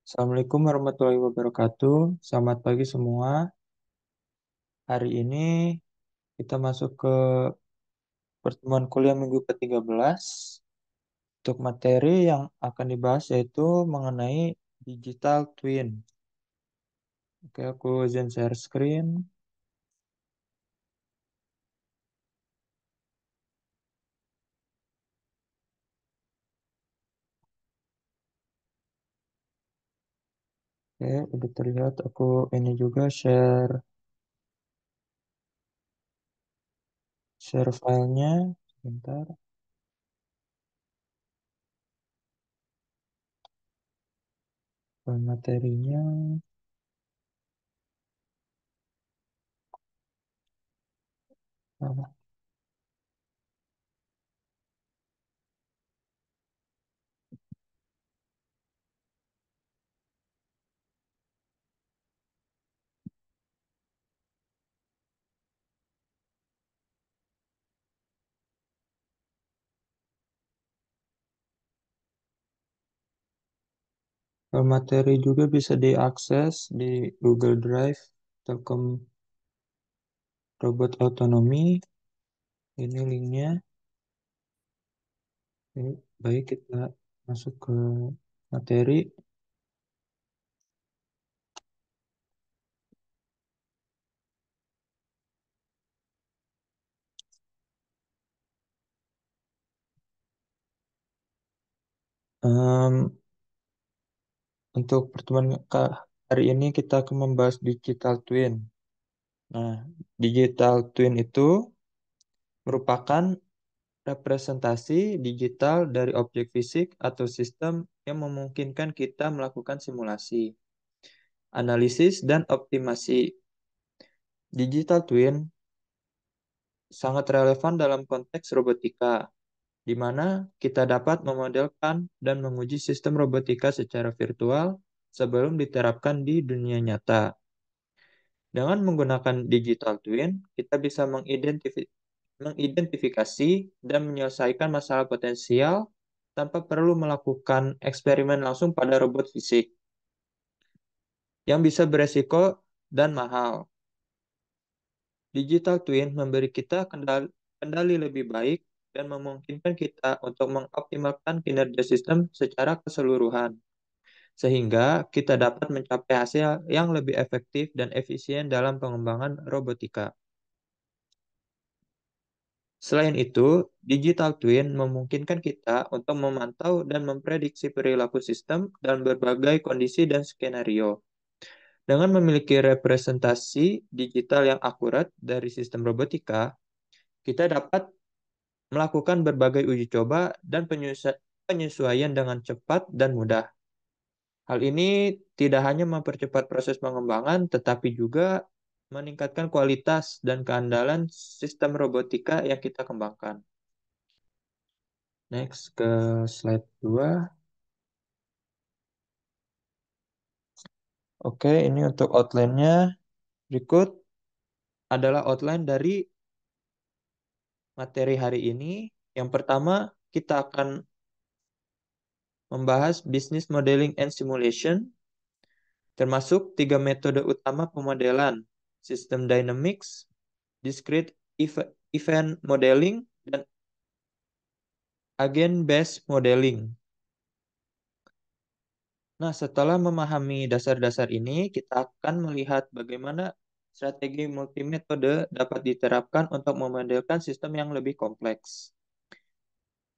Assalamualaikum warahmatullahi wabarakatuh. Selamat pagi semua. Hari ini kita masuk ke pertemuan kuliah minggu ke-13. Untuk materi yang akan dibahas yaitu mengenai digital twin. Oke, aku izin share screen. Oke, udah terlihat. Aku ini juga share filenya. Sebentar. Materinya. Mana? Materi juga bisa diakses di Google Drive, Telkom Robot Autonomy. Ini linknya. Oke, baik, kita masuk ke materi. Em, untuk pertemuan hari ini kita akan membahas digital twin. Nah, digital twin itu merupakan representasi digital dari objek fisik atau sistem yang memungkinkan kita melakukan simulasi, analisis, dan optimasi. Digital twin sangat relevan dalam konteks robotika, di mana kita dapat memodelkan dan menguji sistem robotika secara virtual sebelum diterapkan di dunia nyata. Dengan menggunakan digital twin, kita bisa mengidentifikasi dan menyelesaikan masalah potensial tanpa perlu melakukan eksperimen langsung pada robot fisik yang bisa beresiko dan mahal. Digital twin memberi kita kendali lebih baik dan memungkinkan kita untuk mengoptimalkan kinerja sistem secara keseluruhan, sehingga kita dapat mencapai hasil yang lebih efektif dan efisien dalam pengembangan robotika. Selain itu, digital twin memungkinkan kita untuk memantau dan memprediksi perilaku sistem dalam berbagai kondisi dan skenario. Dengan memiliki representasi digital yang akurat dari sistem robotika, kita dapat melakukan berbagai uji coba dan penyesuaian dengan cepat dan mudah. Hal ini tidak hanya mempercepat proses pengembangan, tetapi juga meningkatkan kualitas dan keandalan sistem robotika yang kita kembangkan. Next ke slide 2. Oke, ini untuk outline-nya. Berikut adalah outline dari materi hari ini. Yang pertama, kita akan membahas business modeling and simulation, termasuk tiga metode utama pemodelan: system dynamics, discrete event modeling, dan agent-based modeling. Nah, setelah memahami dasar-dasar ini, kita akan melihat bagaimana strategi multimetode dapat diterapkan untuk memodelkan sistem yang lebih kompleks.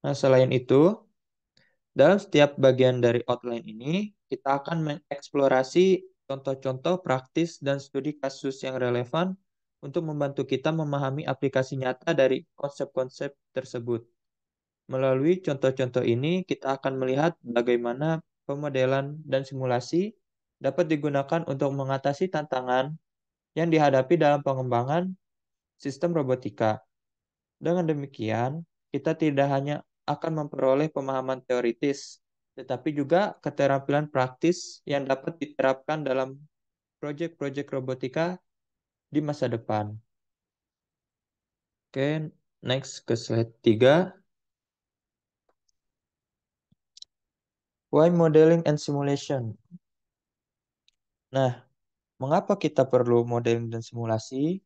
Nah, selain itu, dalam setiap bagian dari outline ini, kita akan mengeksplorasi contoh-contoh praktis dan studi kasus yang relevan untuk membantu kita memahami aplikasi nyata dari konsep-konsep tersebut. Melalui contoh-contoh ini, kita akan melihat bagaimana pemodelan dan simulasi dapat digunakan untuk mengatasi tantangan yang dihadapi dalam pengembangan sistem robotika. Dengan demikian, kita tidak hanya akan memperoleh pemahaman teoritis, tetapi juga keterampilan praktis yang dapat diterapkan dalam proyek-proyek robotika di masa depan. Oke, next ke slide 3. Why modeling and simulation? Nah, mengapa kita perlu modeling dan simulasi?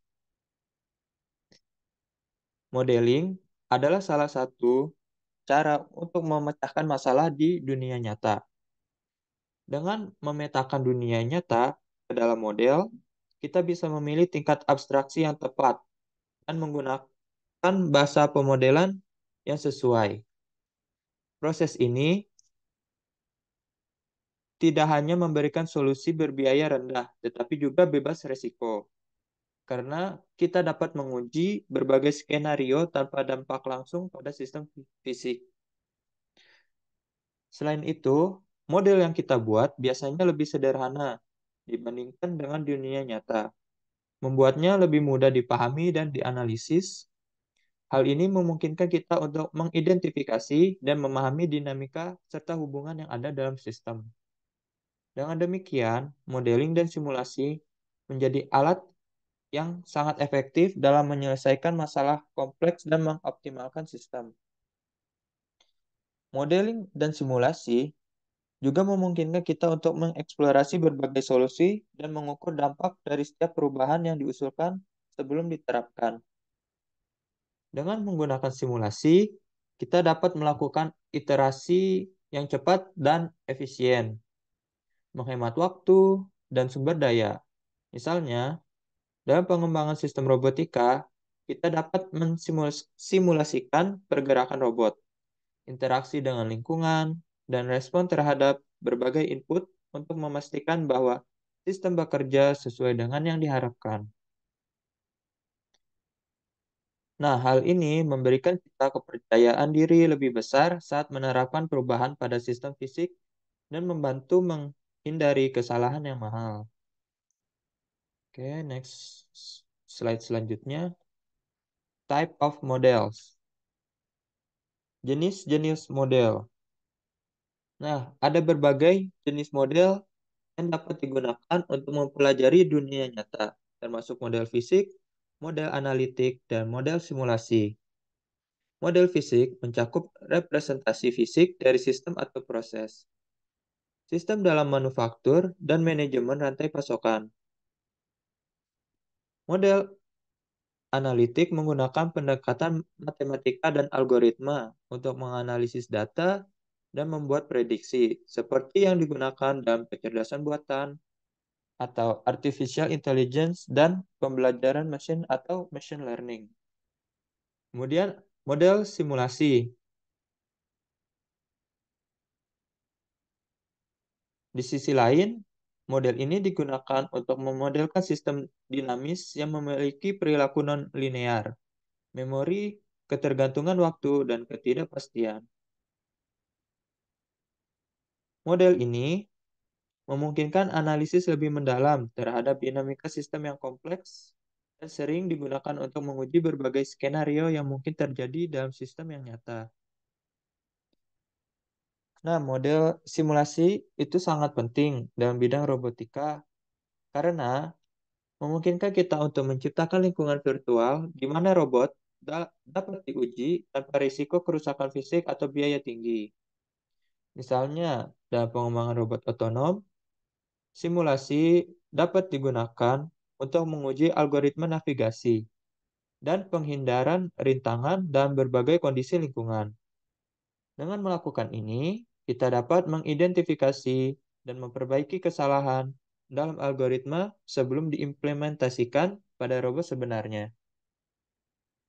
Modeling adalah salah satu cara untuk memecahkan masalah di dunia nyata. Dengan memetakan dunia nyata ke dalam model, kita bisa memilih tingkat abstraksi yang tepat dan menggunakan bahasa pemodelan yang sesuai. Proses ini tidak hanya memberikan solusi berbiaya rendah, tetapi juga bebas risiko. Karena kita dapat menguji berbagai skenario tanpa dampak langsung pada sistem fisik. Selain itu, model yang kita buat biasanya lebih sederhana dibandingkan dengan dunia nyata. Membuatnya lebih mudah dipahami dan dianalisis. Hal ini memungkinkan kita untuk mengidentifikasi dan memahami dinamika serta hubungan yang ada dalam sistem. Dengan demikian, modeling dan simulasi menjadi alat yang sangat efektif dalam menyelesaikan masalah kompleks dan mengoptimalkan sistem. Modeling dan simulasi juga memungkinkan kita untuk mengeksplorasi berbagai solusi dan mengukur dampak dari setiap perubahan yang diusulkan sebelum diterapkan. Dengan menggunakan simulasi, kita dapat melakukan iterasi yang cepat dan efisien, menghemat waktu dan sumber daya. Misalnya, dalam pengembangan sistem robotika, kita dapat mensimulasikan pergerakan robot, interaksi dengan lingkungan, dan respon terhadap berbagai input untuk memastikan bahwa sistem bekerja sesuai dengan yang diharapkan. Nah, hal ini memberikan kita kepercayaan diri lebih besar saat menerapkan perubahan pada sistem fisik dan membantu menghindari kesalahan yang mahal. Oke, next slide selanjutnya. Type of models. Jenis-jenis model. Nah, ada berbagai jenis model yang dapat digunakan untuk mempelajari dunia nyata, termasuk model fisik, model analitik, dan model simulasi. Model fisik mencakup representasi fisik dari sistem atau proses, sistem dalam manufaktur, dan manajemen rantai pasokan. Model analitik menggunakan pendekatan matematika dan algoritma untuk menganalisis data dan membuat prediksi, seperti yang digunakan dalam kecerdasan buatan atau artificial intelligence dan pembelajaran mesin atau machine learning. Kemudian model simulasi. Di sisi lain, model ini digunakan untuk memodelkan sistem dinamis yang memiliki perilaku non-linear, memori, ketergantungan waktu, dan ketidakpastian. Model ini memungkinkan analisis lebih mendalam terhadap dinamika sistem yang kompleks dan sering digunakan untuk menguji berbagai skenario yang mungkin terjadi dalam sistem yang nyata. Nah, model simulasi itu sangat penting dalam bidang robotika karena memungkinkan kita untuk menciptakan lingkungan virtual di mana robot dapat diuji tanpa risiko kerusakan fisik atau biaya tinggi. Misalnya, dalam pengembangan robot otonom, simulasi dapat digunakan untuk menguji algoritma navigasi dan penghindaran rintangan dalam berbagai kondisi lingkungan. Dengan melakukan ini, kita dapat mengidentifikasi dan memperbaiki kesalahan dalam algoritma sebelum diimplementasikan pada robot sebenarnya.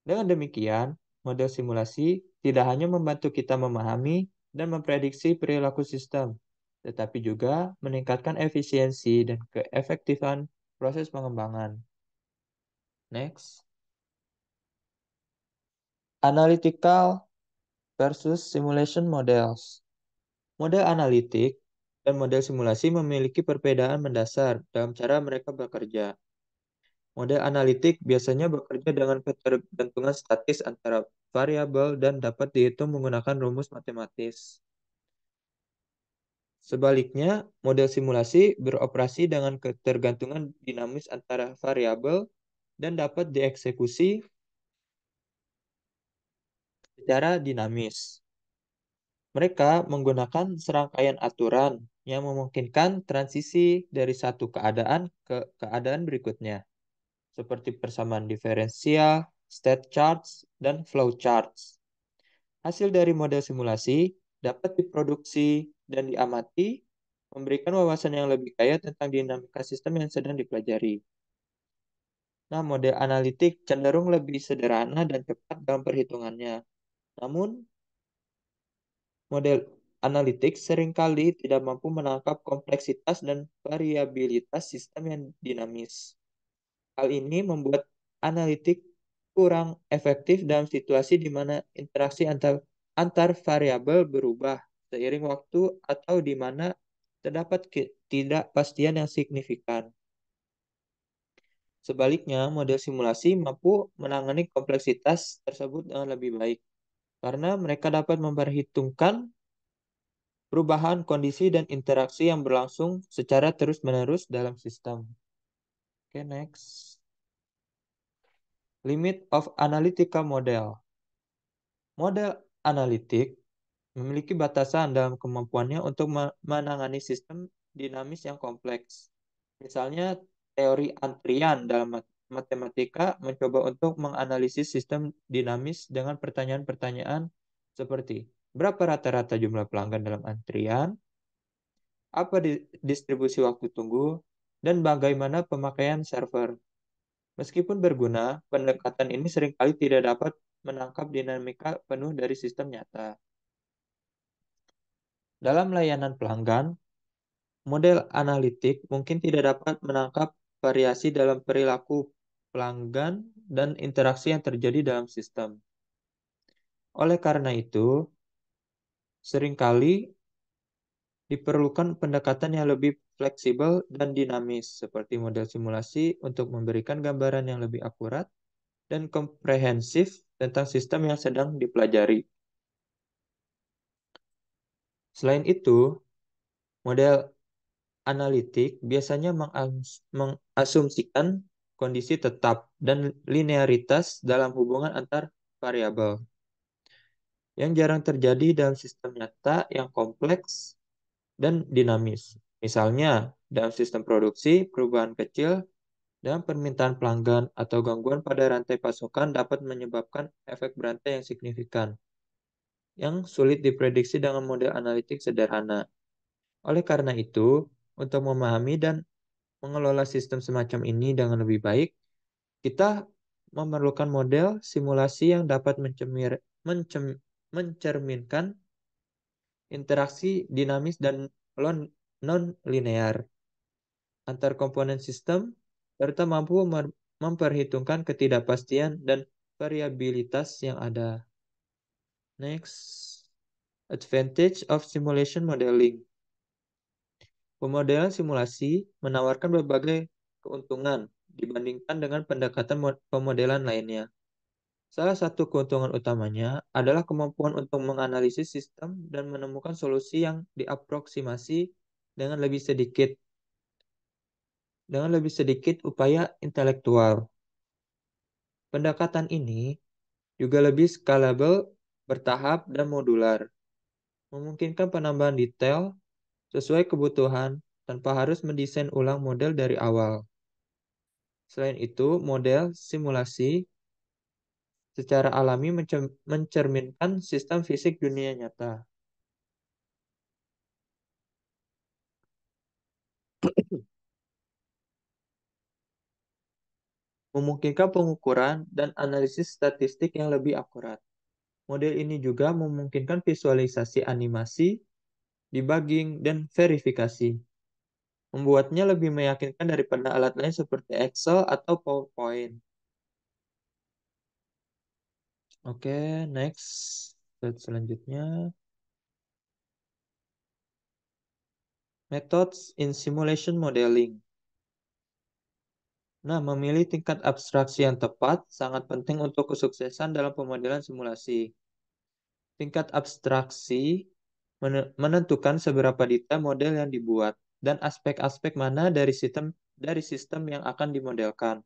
Dengan demikian, model simulasi tidak hanya membantu kita memahami dan memprediksi perilaku sistem, tetapi juga meningkatkan efisiensi dan keefektifan proses pengembangan. Next, analytical versus simulation models. Model analitik dan model simulasi memiliki perbedaan mendasar dalam cara mereka bekerja. Model analitik biasanya bekerja dengan ketergantungan statis antara variabel dan dapat dihitung menggunakan rumus matematis. Sebaliknya, model simulasi beroperasi dengan ketergantungan dinamis antara variabel dan dapat dieksekusi secara dinamis. Mereka menggunakan serangkaian aturan yang memungkinkan transisi dari satu keadaan ke keadaan berikutnya, seperti persamaan diferensial, state charts, dan flow charts. Hasil dari model simulasi dapat diproduksi dan diamati, memberikan wawasan yang lebih kaya tentang dinamika sistem yang sedang dipelajari. Nah, model analitik cenderung lebih sederhana dan cepat dalam perhitungannya. Namun, model analitik seringkali tidak mampu menangkap kompleksitas dan variabilitas sistem yang dinamis. Hal ini membuat analitik kurang efektif dalam situasi di mana interaksi antar variabel berubah seiring waktu atau di mana terdapat ketidakpastian yang signifikan. Sebaliknya, model simulasi mampu menangani kompleksitas tersebut dengan lebih baik karena mereka dapat memperhitungkan perubahan kondisi dan interaksi yang berlangsung secara terus-menerus dalam sistem. Oke, next. Limit of analytical model. Model analitik memiliki batasan dalam kemampuannya untuk menangani sistem dinamis yang kompleks. Misalnya, teori antrian dalam matematika mencoba untuk menganalisis sistem dinamis dengan pertanyaan-pertanyaan seperti berapa rata-rata jumlah pelanggan dalam antrian, apa distribusi waktu tunggu, dan bagaimana pemakaian server. Meskipun berguna, pendekatan ini seringkali tidak dapat menangkap dinamika penuh dari sistem nyata. Dalam layanan pelanggan, model analitik mungkin tidak dapat menangkap variasi dalam perilaku pelanggan dan interaksi yang terjadi dalam sistem. Oleh karena itu, seringkali diperlukan pendekatan yang lebih fleksibel dan dinamis, seperti model simulasi untuk memberikan gambaran yang lebih akurat dan komprehensif tentang sistem yang sedang dipelajari. Selain itu, model analitik biasanya mengasumsikan kondisi tetap dan linearitas dalam hubungan antar variabel, yang jarang terjadi dalam sistem nyata yang kompleks dan dinamis. Misalnya, dalam sistem produksi, perubahan kecil dalam permintaan pelanggan atau gangguan pada rantai pasokan dapat menyebabkan efek berantai yang signifikan, yang sulit diprediksi dengan model analitik sederhana. Oleh karena itu, untuk memahami dan mengelola sistem semacam ini dengan lebih baik, kita memerlukan model simulasi yang dapat mencerminkan interaksi dinamis dan non-linear antar komponen sistem, serta mampu memperhitungkan ketidakpastian dan variabilitas yang ada. Next, advantage of simulation modeling. Pemodelan simulasi menawarkan berbagai keuntungan dibandingkan dengan pendekatan pemodelan lainnya. Salah satu keuntungan utamanya adalah kemampuan untuk menganalisis sistem dan menemukan solusi yang diaproksimasi dengan lebih sedikit upaya intelektual. Pendekatan ini juga lebih scalable, bertahap, dan modular, memungkinkan penambahan detail sesuai kebutuhan tanpa harus mendesain ulang model dari awal. Selain itu, model simulasi secara alami mencerminkan sistem fisik dunia nyata, memungkinkan pengukuran dan analisis statistik yang lebih akurat. Model ini juga memungkinkan visualisasi animasi, debugging, dan verifikasi, membuatnya lebih meyakinkan daripada alat lain seperti Excel atau PowerPoint. Oke, next. Slide selanjutnya. Methods in simulation modeling. Nah, memilih tingkat abstraksi yang tepat sangat penting untuk kesuksesan dalam pemodelan simulasi. Tingkat abstraksi menentukan seberapa detail model yang dibuat dan aspek-aspek mana dari sistem yang akan dimodelkan.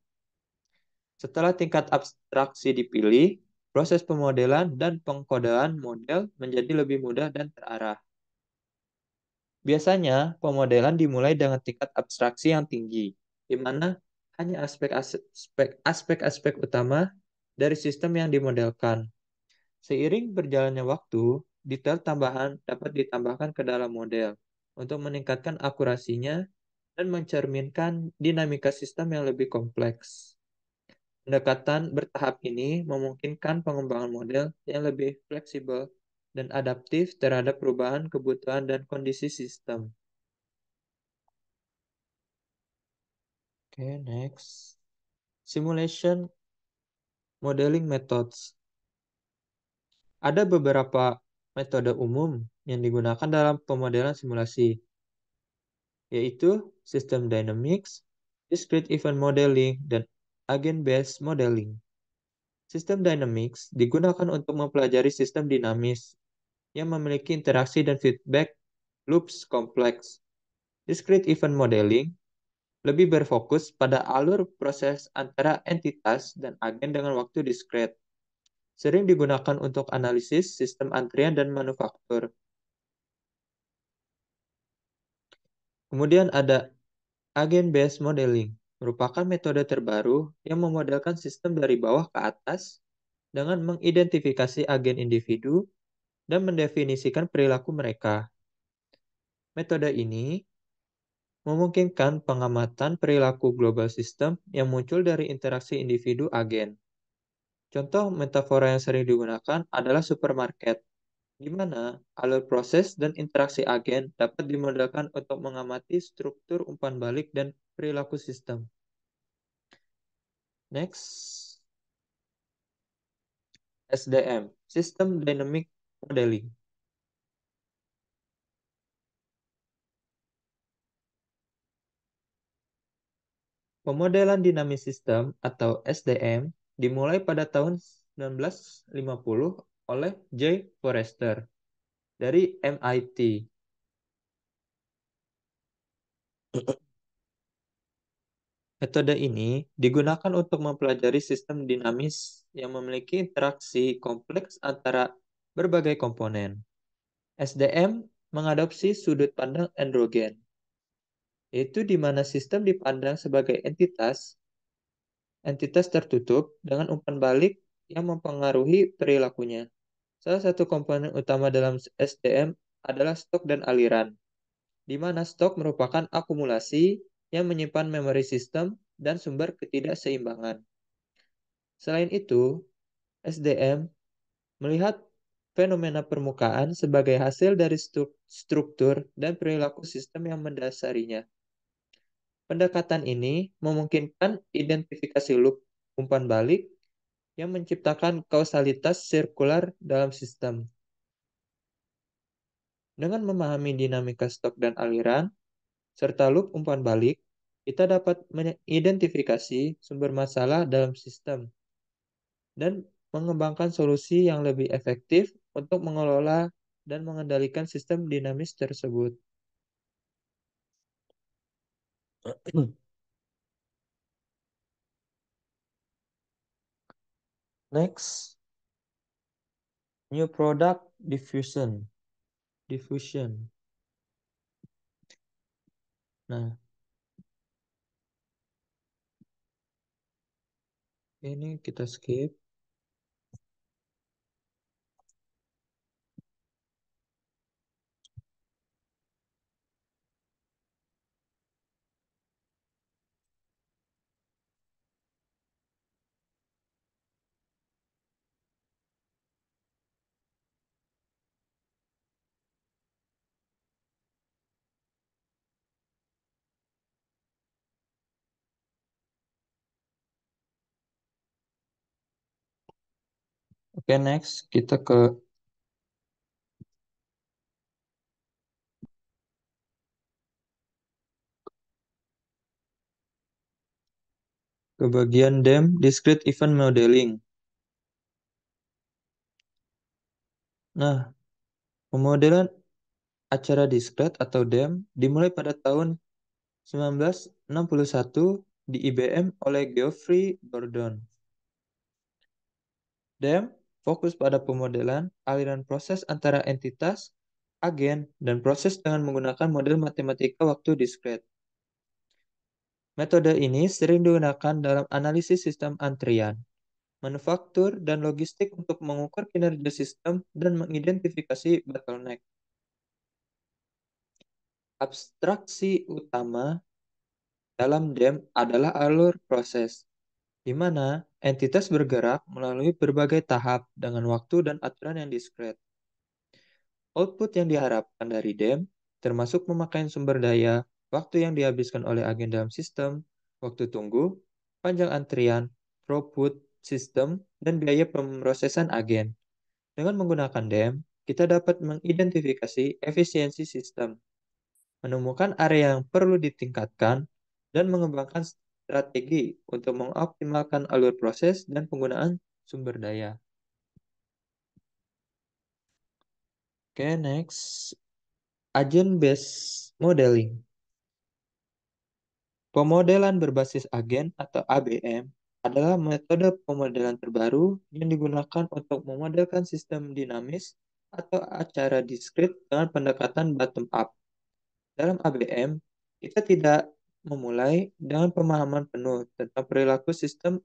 Setelah tingkat abstraksi dipilih, proses pemodelan dan pengkodean model menjadi lebih mudah dan terarah. Biasanya, pemodelan dimulai dengan tingkat abstraksi yang tinggi, di mana hanya aspek-aspek utama dari sistem yang dimodelkan. Seiring berjalannya waktu, detail tambahan dapat ditambahkan ke dalam model untuk meningkatkan akurasinya dan mencerminkan dinamika sistem yang lebih kompleks. Pendekatan bertahap ini memungkinkan pengembangan model yang lebih fleksibel dan adaptif terhadap perubahan kebutuhan dan kondisi sistem. Oke, next. Simulation modeling methods. Ada beberapa metode umum yang digunakan dalam pemodelan simulasi, yaitu System Dynamics, Discrete Event Modeling, dan Agent-Based Modeling. Sistem Dynamics digunakan untuk mempelajari sistem dinamis yang memiliki interaksi dan feedback loops kompleks. Discrete Event Modeling lebih berfokus pada alur proses antara entitas dan agen dengan waktu diskret. Sering digunakan untuk analisis sistem antrian dan manufaktur. Kemudian ada Agent-Based Modeling, merupakan metode terbaru yang memodelkan sistem dari bawah ke atas dengan mengidentifikasi agen individu dan mendefinisikan perilaku mereka. Metode ini memungkinkan pengamatan perilaku global sistem yang muncul dari interaksi individu agen. Contoh metafora yang sering digunakan adalah supermarket, di mana alur proses dan interaksi agen dapat dimodelkan untuk mengamati struktur umpan balik dan perilaku sistem. Next, SDM, System Dynamic Modeling. Pemodelan dinamis sistem atau SDM dimulai pada tahun 1950 oleh J. Forrester dari MIT. Metode ini digunakan untuk mempelajari sistem dinamis yang memiliki interaksi kompleks antara berbagai komponen. SDM mengadopsi sudut pandang androgen, yaitu di mana sistem dipandang sebagai entitas tertutup dengan umpan balik yang mempengaruhi perilakunya. Salah satu komponen utama dalam SDM adalah stok dan aliran, di mana stok merupakan akumulasi yang menyimpan memori sistem dan sumber ketidakseimbangan. Selain itu, SDM melihat fenomena permukaan sebagai hasil dari struktur dan perilaku sistem yang mendasarinya. Pendekatan ini memungkinkan identifikasi loop umpan balik yang menciptakan kausalitas sirkular dalam sistem. Dengan memahami dinamika stok dan aliran, serta loop umpan balik, kita dapat mengidentifikasi sumber masalah dalam sistem dan mengembangkan solusi yang lebih efektif untuk mengelola dan mengendalikan sistem dinamis tersebut. Next, new product diffusion. Diffusion. Nah, ini kita skip. Oke, next kita ke bagian DEM, Discrete Event Modeling. Nah, pemodelan acara diskret atau DEM dimulai pada tahun 1961 di IBM oleh Geoffrey Gordon. DEM fokus pada pemodelan aliran proses antara entitas agen, dan proses dengan menggunakan model matematika waktu diskret. Metode ini sering digunakan dalam analisis sistem antrian, manufaktur, dan logistik untuk mengukur kinerja sistem dan mengidentifikasi bottleneck. Abstraksi utama dalam DEM adalah alur proses, di mana entitas bergerak melalui berbagai tahap dengan waktu dan aturan yang diskret. Output yang diharapkan dari DEM termasuk pemakaian sumber daya, waktu yang dihabiskan oleh agen dalam sistem, waktu tunggu, panjang antrian, throughput sistem, dan biaya pemrosesan agen. Dengan menggunakan DEM, kita dapat mengidentifikasi efisiensi sistem, menemukan area yang perlu ditingkatkan, dan mengembangkan strategi untuk mengoptimalkan alur proses dan penggunaan sumber daya. Oke, next. Agent-based modeling. Pemodelan berbasis agen atau ABM adalah metode pemodelan terbaru yang digunakan untuk memodelkan sistem dinamis atau acara diskrit dengan pendekatan bottom-up. Dalam ABM, kita tidak memulai dengan pemahaman penuh tentang perilaku sistem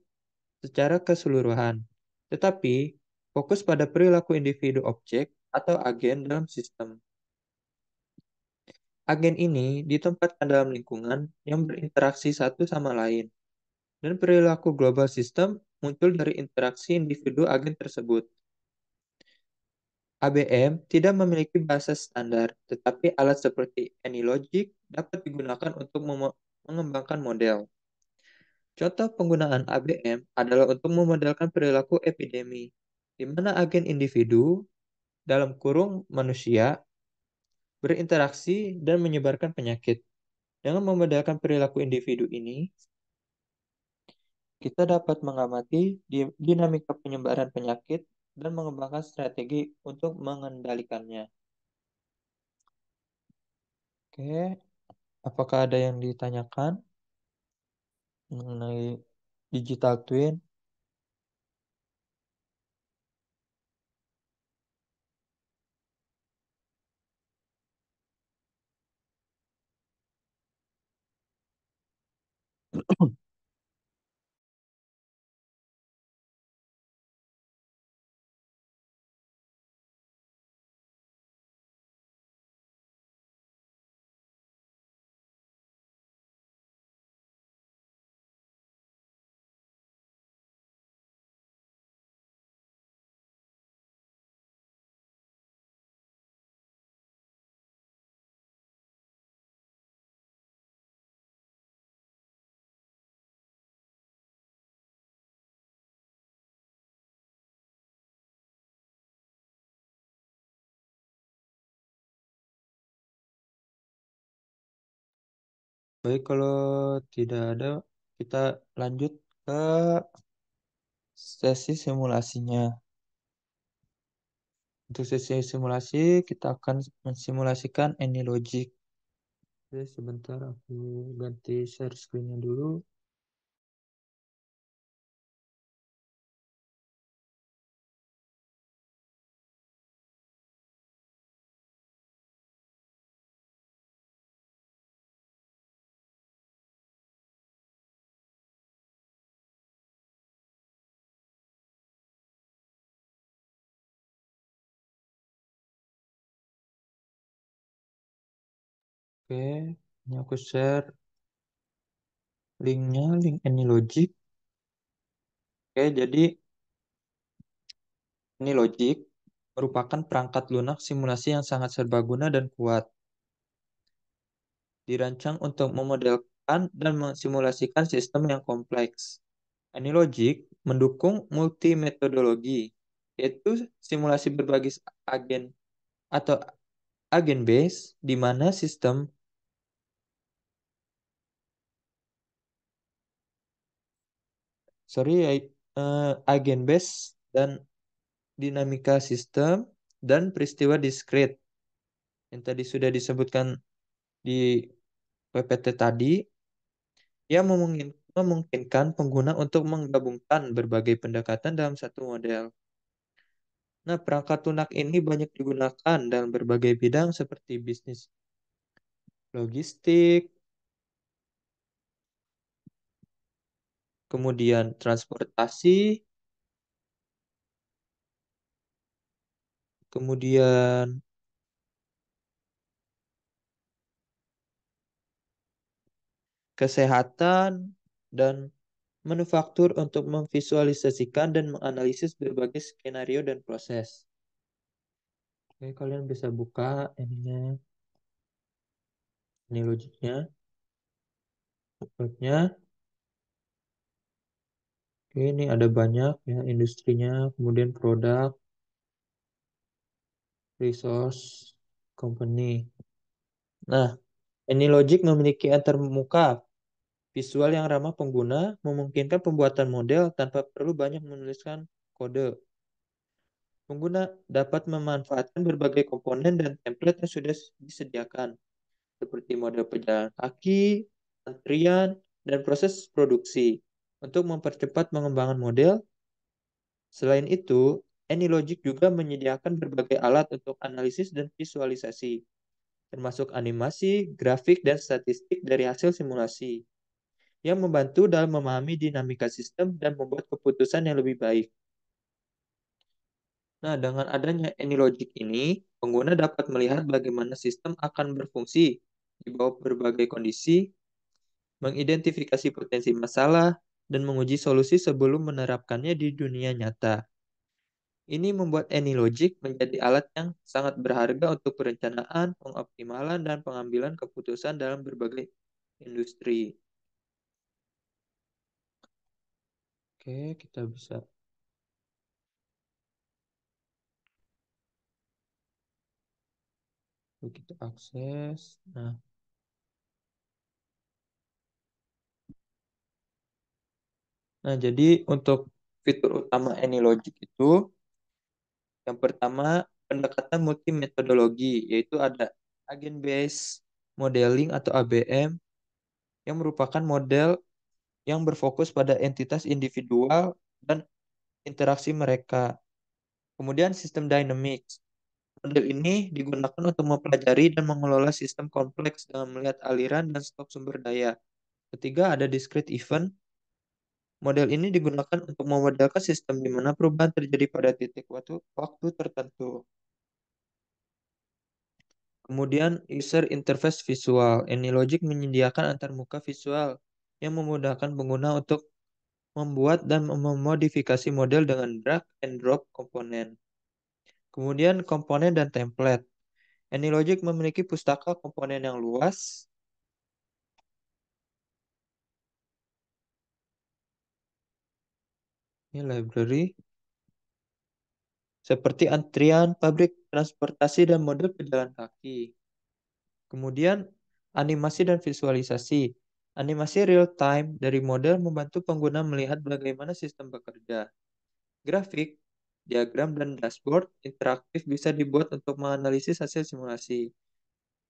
secara keseluruhan, tetapi fokus pada perilaku individu objek atau agen dalam sistem. Agen ini ditempatkan dalam lingkungan yang berinteraksi satu sama lain, dan perilaku global sistem muncul dari interaksi individu agen tersebut. ABM tidak memiliki bahasa standar, tetapi alat seperti AnyLogic dapat digunakan untuk mengembangkan model. Contoh penggunaan ABM adalah untuk memodelkan perilaku epidemi, di mana agen individu dalam kurung manusia berinteraksi dan menyebarkan penyakit. Dengan memodelkan perilaku individu ini, kita dapat mengamati dinamika penyebaran penyakit dan mengembangkan strategi untuk mengendalikannya. Oke, apakah ada yang ditanyakan mengenai digital twin? Baik, kalau tidak ada, kita lanjut ke sesi simulasinya. Untuk sesi simulasi, kita akan mensimulasikan AnyLogic. Oke, sebentar aku ganti share screen-nya dulu. Oke, ini aku share linknya, link AnyLogic. Oke, jadi AnyLogic merupakan perangkat lunak simulasi yang sangat serbaguna dan kuat. Dirancang untuk memodelkan dan mensimulasikan sistem yang kompleks. AnyLogic mendukung multi-metodologi, yaitu simulasi berbagai agen atau agen base, di mana sistem agen base dan dinamika sistem dan peristiwa diskrit yang tadi sudah disebutkan di PPT tadi, yang memungkinkan pengguna untuk menggabungkan berbagai pendekatan dalam satu model. Nah, perangkat lunak ini banyak digunakan dalam berbagai bidang seperti bisnis logistik, kemudian transportasi, kemudian kesehatan, dan manufaktur untuk memvisualisasikan dan menganalisis berbagai skenario dan proses. Oke, kalian bisa buka ininya, ini logiknya, webnya. Oke, ini ada banyak ya industrinya, kemudian produk, resource, company. Nah, AnyLogic memiliki antarmuka visual yang ramah pengguna, memungkinkan pembuatan model tanpa perlu banyak menuliskan kode. Pengguna dapat memanfaatkan berbagai komponen dan template yang sudah disediakan, seperti model pejalan kaki, antrian, dan proses produksi, untuk mempercepat pengembangan model. Selain itu, AnyLogic juga menyediakan berbagai alat untuk analisis dan visualisasi, termasuk animasi, grafik, dan statistik dari hasil simulasi, yang membantu dalam memahami dinamika sistem dan membuat keputusan yang lebih baik. Nah, dengan adanya AnyLogic ini, pengguna dapat melihat bagaimana sistem akan berfungsi di bawah berbagai kondisi, mengidentifikasi potensi masalah, dan menguji solusi sebelum menerapkannya di dunia nyata. Ini membuat AnyLogic menjadi alat yang sangat berharga untuk perencanaan, pengoptimalan, dan pengambilan keputusan dalam berbagai industri. Oke, kita bisa kita akses. Nah, jadi untuk fitur utama AnyLogic itu, yang pertama, pendekatan multi metodologi, yaitu ada Agent Based Modeling atau ABM, yang merupakan model yang berfokus pada entitas individual dan interaksi mereka. Kemudian sistem Dynamics. Model ini digunakan untuk mempelajari dan mengelola sistem kompleks dengan melihat aliran dan stok sumber daya. Ketiga, ada Discrete Event. Model ini digunakan untuk memodelkan sistem di mana perubahan terjadi pada titik waktu tertentu. Kemudian user interface visual. AnyLogic menyediakan antarmuka visual yang memudahkan pengguna untuk membuat dan memodifikasi model dengan drag and drop komponen. Kemudian komponen dan template. AnyLogic memiliki pustaka komponen yang luas. Ini library seperti antrian, pabrik transportasi, dan model pejalan kaki. Kemudian animasi dan visualisasi. Animasi real time dari model membantu pengguna melihat bagaimana sistem bekerja. Grafik, diagram, dan dashboard interaktif bisa dibuat untuk menganalisis hasil simulasi.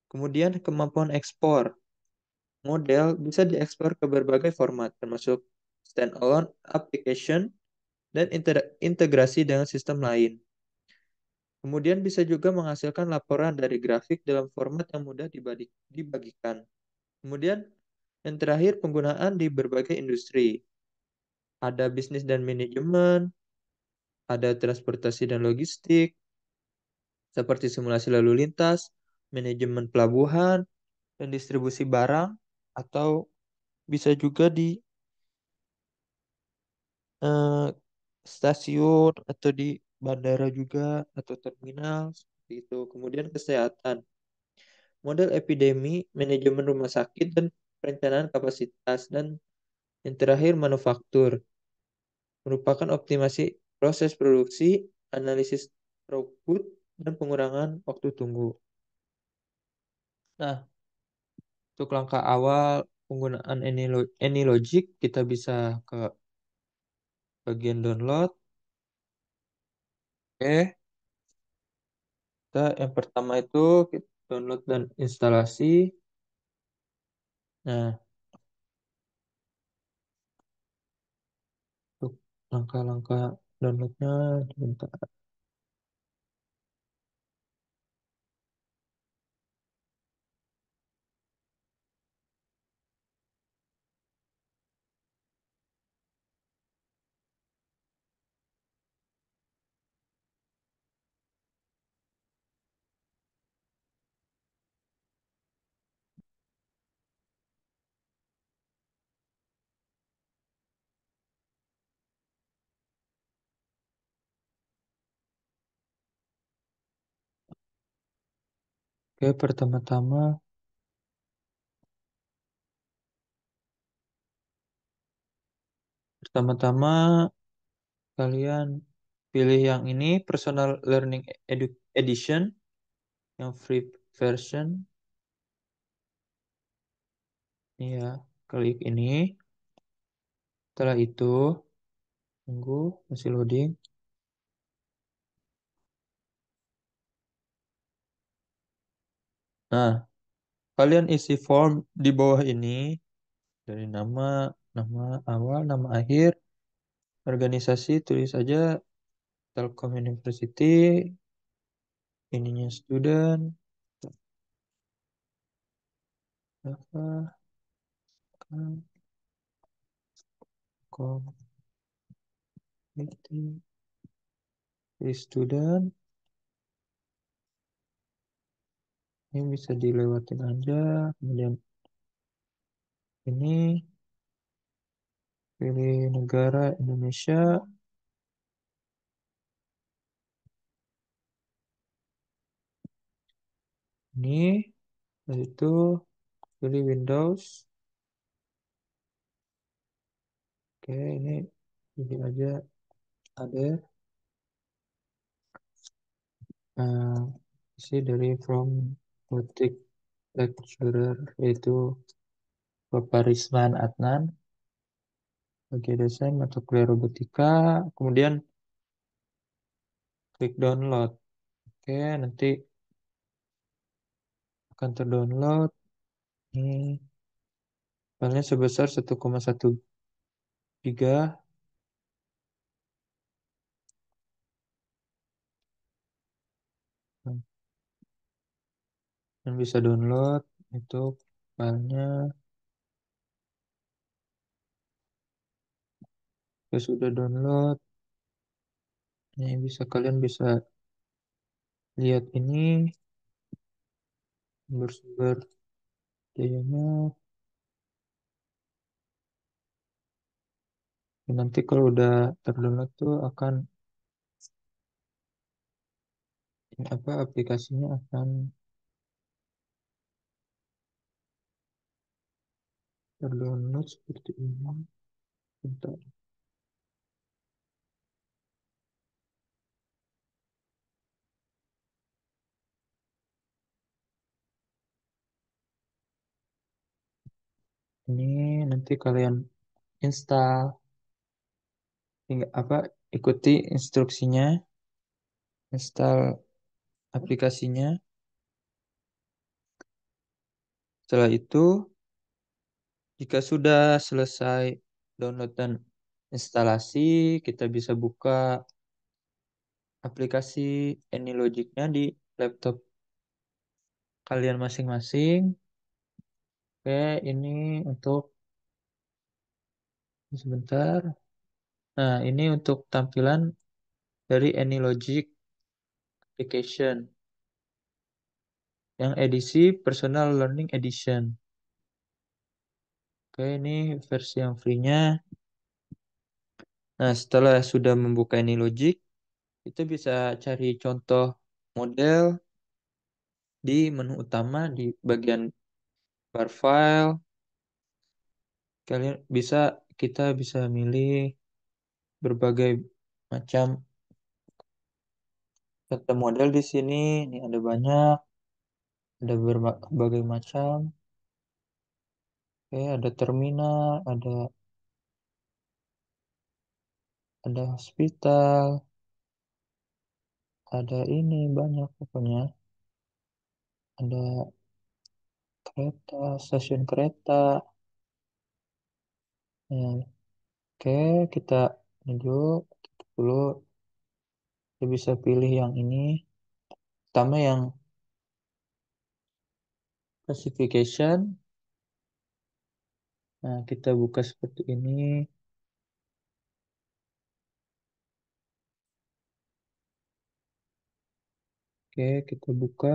Kemudian kemampuan ekspor. Model bisa diekspor ke berbagai format, termasuk standalone application dan integrasi dengan sistem lain. Kemudian bisa juga menghasilkan laporan dari grafik dalam format yang mudah dibagikan. Kemudian yang terakhir penggunaan di berbagai industri. Ada bisnis dan manajemen, ada transportasi dan logistik, seperti simulasi lalu lintas, manajemen pelabuhan, dan distribusi barang, atau bisa juga di eh, stasiun atau di bandara juga atau terminal seperti itu. Kemudian kesehatan, model epidemi, manajemen rumah sakit dan perencanaan kapasitas dan yang terakhir manufaktur merupakan optimasi proses produksi, analisis throughput dan pengurangan waktu tunggu. Nah, untuk langkah awal penggunaan AnyLogic kita bisa ke bagian download. Oke. Kita yang pertama itu kita download dan instalasi. Nah, untuk langkah-langkah downloadnya sebentar. Oke, pertama-tama kalian pilih yang ini, Personal Learning Edition, yang free version. Ini ya, klik ini. Setelah itu, tunggu, masih loading. Nah, kalian isi form di bawah ini dari nama, nama awal, nama akhir, organisasi, tulis saja Telkom University, ininya student, apa, kan, community, student, ini bisa dilewatin aja, kemudian ini pilih negara Indonesia, ini, lalu itu pilih Windows, oke ini pilih aja ada, isi dari from Butik lecturer yaitu Bapak Risman Adnan sebagai dosen mata kuliah robotika, kemudian klik download. Oke, nanti akan terdownload. Ini filenya sebesar 1,1 giga dan bisa download itu filenya. Ya sudah download. Ini bisa kalian bisa lihat ini sumber-sumber dayanya. Dan nanti kalau udah terdownload tuh akan apa aplikasinya akan terdownload seperti ini. Bentar. Ini nanti kalian install, tinggal apa ikuti instruksinya, install aplikasinya. Setelah itu, jika sudah selesai download dan instalasi, kita bisa buka aplikasi AnyLogic-nya di laptop kalian masing-masing. Oke, ini untuk sebentar. Nah, ini untuk tampilan dari AnyLogic Application yang edisi Personal Learning Edition. Oke, ini versi yang free-nya. Nah, setelah sudah membuka ini Logic, kita bisa cari contoh model di menu utama di bagian bar file. Kalian bisa kita bisa milih berbagai macam contoh model di sini. Ini ada banyak, ada berbagai macam. Oke, ada terminal, ada hospital, ada ini banyak pokoknya. Ada kereta, stasiun kereta. Nah, oke, kita lanjut dulu. Kita bisa pilih yang ini. Pertama yang classification. Nah, kita buka seperti ini. Oke, kita buka.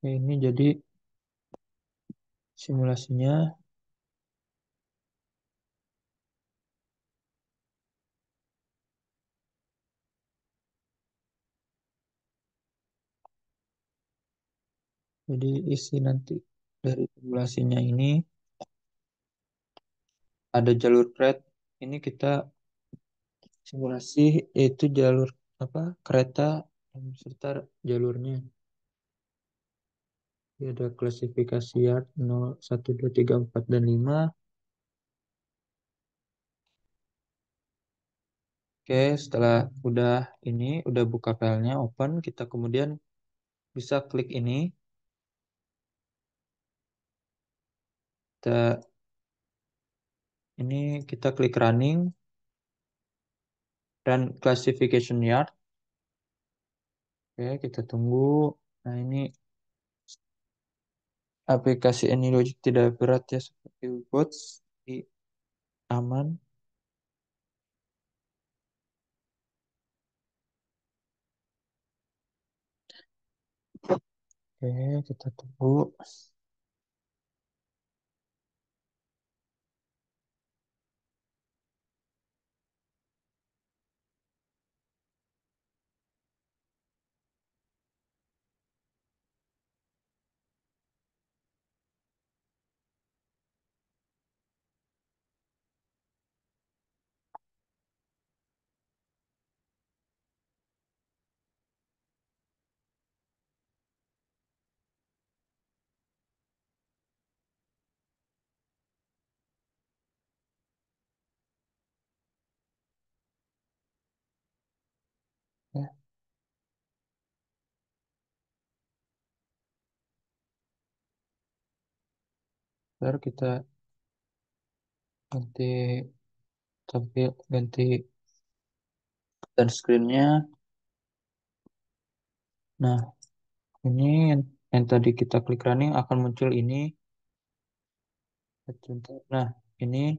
Ini jadi simulasinya. Jadi isi nanti dari simulasinya ini ada jalur pret. Ini kita simulasi yaitu jalur apa kereta serta jalurnya. Ini ada klasifikasi yard 0, 1, 2, 3, 4, dan 5. Oke, setelah udah buka filenya, open, kita kemudian bisa klik ini. Kita ini kita klik running, run classification yard. Oke, kita tunggu. Nah, ini aplikasi AnyLogic tidak berat ya seperti Bots, di aman. Oke, kita tunggu. Ya, ntar kita ganti ganti dan screen-nya. Nah, ini yang tadi kita klik running akan muncul ini. Nah, ini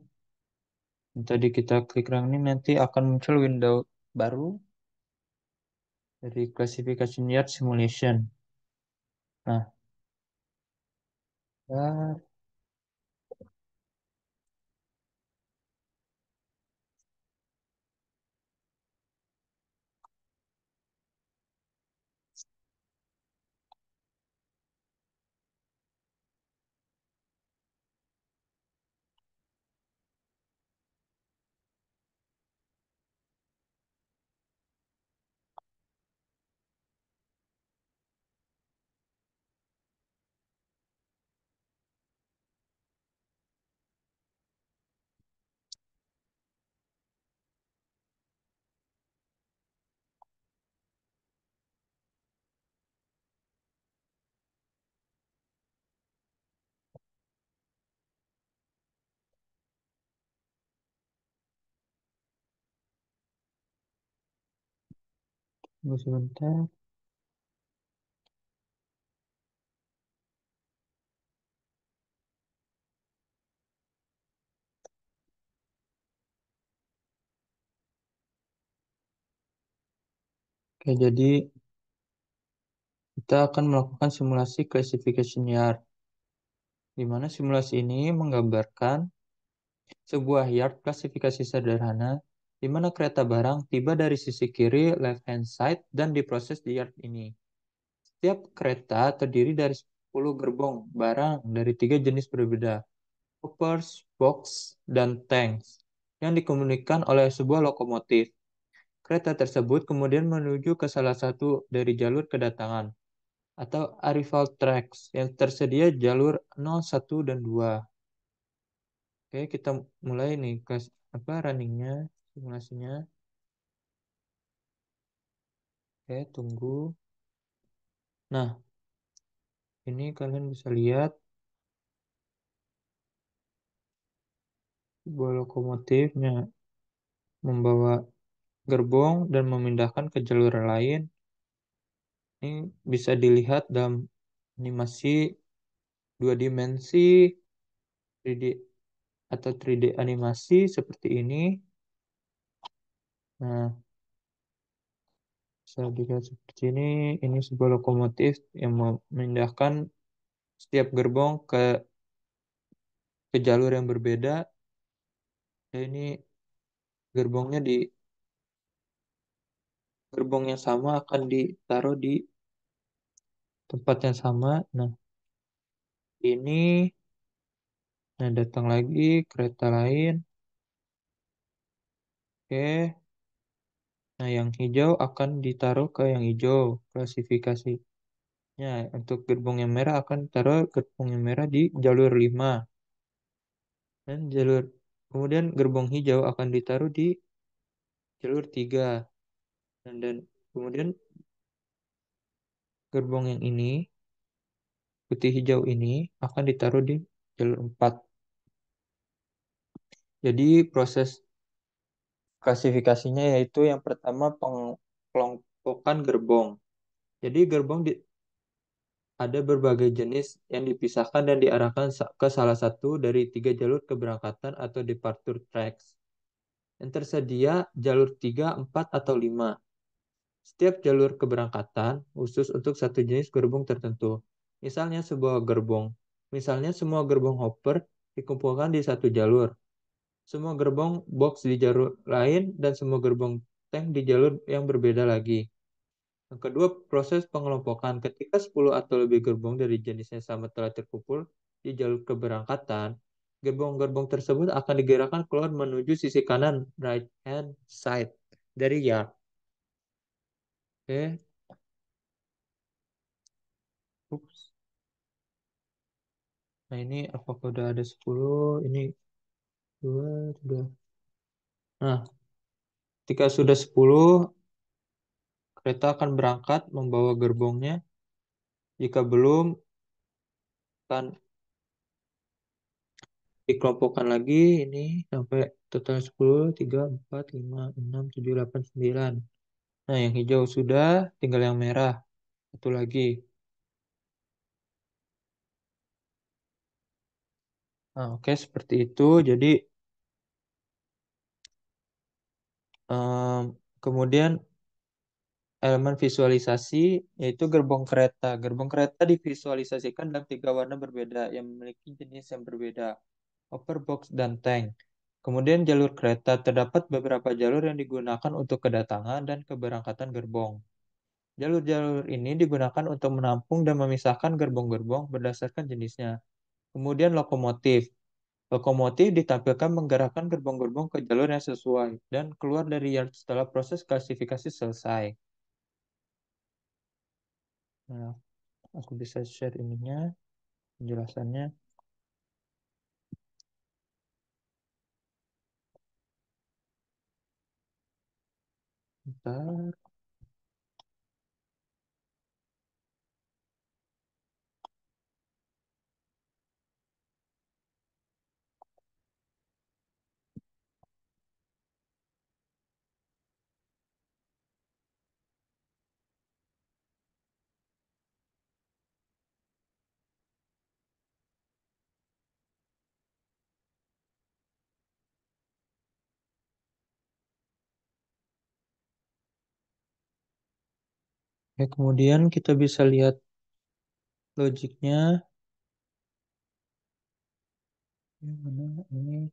yang tadi kita klik running nanti akan muncul window baru dari Classification Yard Simulation. Nah, ya, tunggu sebentar. Oke, jadi kita akan melakukan simulasi Classification Yard, di mana simulasi ini menggambarkan sebuah yard klasifikasi sederhana di mana kereta barang tiba dari sisi kiri left hand side dan diproses di yard ini. Setiap kereta terdiri dari 10 gerbong barang dari tiga jenis berbeda, hoppers, box, dan tanks, yang dikemudikan oleh sebuah lokomotif. Kereta tersebut kemudian menuju ke salah satu dari jalur kedatangan atau arrival tracks yang tersedia jalur 0, 1, dan 2. Oke, kita mulai nih kelas apa runningnya, simulasinya. Oke, tunggu. Nah, ini kalian bisa lihat sebuah lokomotifnya membawa gerbong dan memindahkan ke jalur lain. Ini bisa dilihat dalam animasi dua dimensi, 3D atau 3D animasi seperti ini. Nah, bisa dilihat seperti ini. Ini sebuah lokomotif yang memindahkan setiap gerbong ke jalur yang berbeda. Dan ini gerbongnya di gerbong yang sama akan ditaruh di tempat yang sama. Nah, ini, nah datang lagi kereta lain. Oke. Nah, yang hijau akan ditaruh ke yang hijau. Klasifikasinya untuk gerbong yang merah akan ditaruh gerbong yang merah di jalur 5. Dan kemudian gerbong hijau akan ditaruh di jalur 3. Dan kemudian gerbong yang ini, putih hijau ini, akan ditaruh di jalur 4. Jadi proses klasifikasinya yaitu yang pertama pengelompokan gerbong. Jadi ada berbagai jenis yang dipisahkan dan diarahkan ke salah satu dari 3 jalur keberangkatan atau departure tracks. Yang tersedia jalur 3, 4, atau 5. Setiap jalur keberangkatan khusus untuk satu jenis gerbong tertentu. Misalnya Misalnya semua gerbong hopper dikumpulkan di satu jalur. Semua gerbong box di jalur lain dan semua gerbong tank di jalur yang berbeda lagi. Yang kedua, proses pengelompokan. Ketika 10 atau lebih gerbong dari jenis yang sama telah terkumpul di jalur keberangkatan, gerbong-gerbong tersebut akan digerakkan keluar menuju sisi kanan right hand side dari yard. Oke. Ups. Nah, ini apakah udah ada 10? Ini 2, 3. Nah, ketika sudah 10, kereta akan berangkat membawa gerbongnya. Jika belum, akan dikelompokkan lagi ini sampai total 10, 3, 4, 5, 6, 7, 8, 9. Nah, yang hijau sudah, tinggal yang merah. Satu lagi. Nah, oke, seperti itu. Jadi, kemudian elemen visualisasi yaitu gerbong kereta. Gerbong kereta divisualisasikan dalam 3 warna berbeda yang memiliki jenis yang berbeda. Upper box dan tank. Kemudian jalur kereta terdapat beberapa jalur yang digunakan untuk kedatangan dan keberangkatan gerbong. Jalur-jalur ini digunakan untuk menampung dan memisahkan gerbong-gerbong berdasarkan jenisnya. Kemudian lokomotif. Lokomotif ditampilkan menggerakkan gerbong-gerbong ke jalur yang sesuai dan keluar dari yard setelah proses klasifikasi selesai. Nah, aku bisa share ininya, penjelasannya. Bentar. Oke, kemudian kita bisa lihat logiknya. Yang mana ini?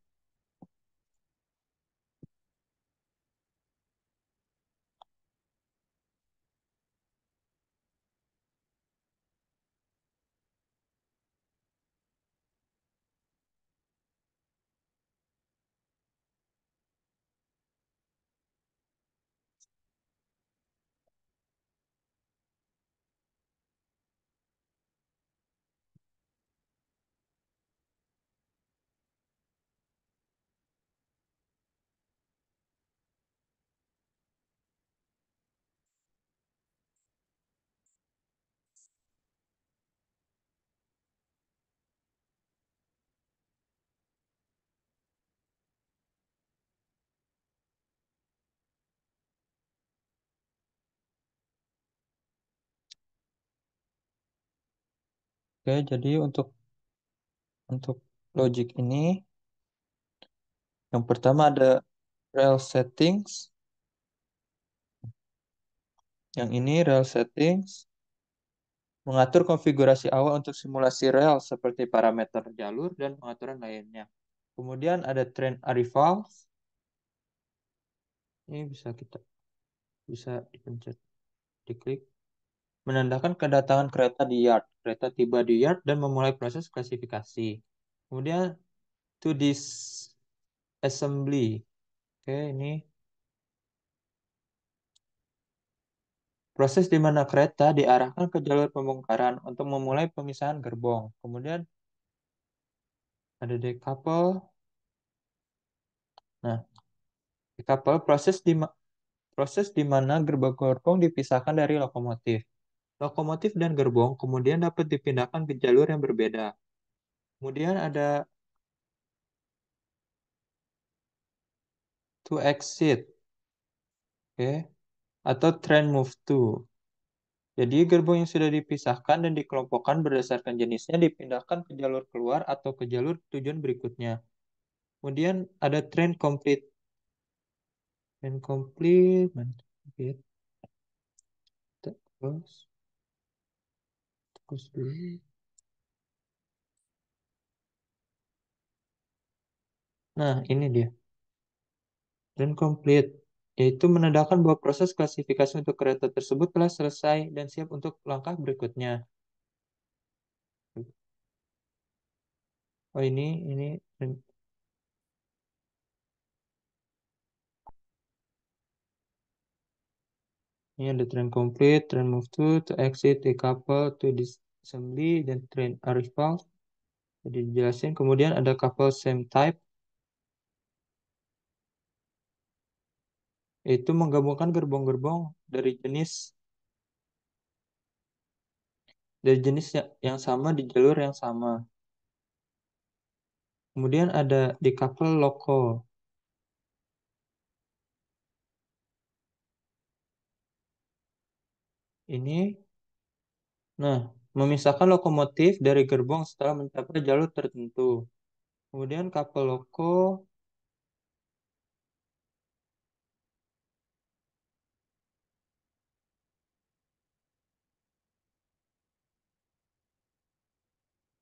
Oke, jadi untuk logik ini, yang pertama ada rel settings. Yang ini rel settings mengatur konfigurasi awal untuk simulasi rel seperti parameter jalur dan pengaturan lainnya. Kemudian ada train arrivals. Ini bisa dipencet, diklik. menandakan kedatangan kereta di yard. Kereta tiba di yard dan memulai proses klasifikasi. Kemudian to disassembly. Oke, ini proses di mana kereta diarahkan ke jalur pembongkaran untuk memulai pemisahan gerbong. Kemudian ada decouple. Nah, decouple proses di mana gerbong-gerbong dipisahkan dari lokomotif. Lokomotif dan gerbong kemudian dapat dipindahkan ke jalur yang berbeda. Kemudian ada to exit, oke, atau train move to. Jadi gerbong yang sudah dipisahkan dan dikelompokkan berdasarkan jenisnya dipindahkan ke jalur keluar atau ke jalur tujuan berikutnya. Kemudian ada train complete. Train complete, mana complete? Terus, terus dulu. Nah, ini dia. Train complete, yaitu menandakan bahwa proses klasifikasi untuk kereta tersebut telah selesai dan siap untuk langkah berikutnya. Oh, ini ini ada train complete, train move to exit, decouple, to disassembly, dan train arrival. Jadi dijelasin. Kemudian ada couple same type, yaitu menggabungkan gerbong-gerbong dari jenis yang sama di jalur yang sama. Kemudian ada decouple local. Ini, nah, memisahkan lokomotif dari gerbong setelah mencapai jalur tertentu. Kemudian couple loco,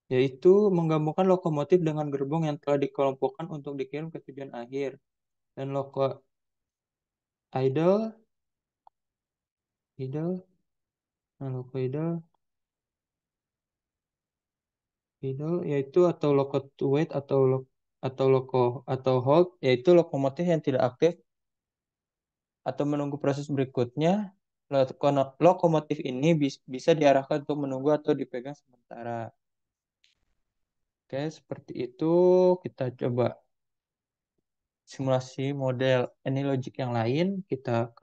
yaitu menggabungkan lokomotif dengan gerbong yang telah dikelompokkan untuk dikirim ke tujuan akhir. Dan loco idle, idle, nah loco idle yaitu atau loco to wait atau loco atau hold, yaitu lokomotif yang tidak aktif atau menunggu proses berikutnya. Lokomotif ini bisa diarahkan untuk menunggu atau dipegang sementara. Oke, seperti itu. Kita coba simulasi model ini logik yang lain. Kita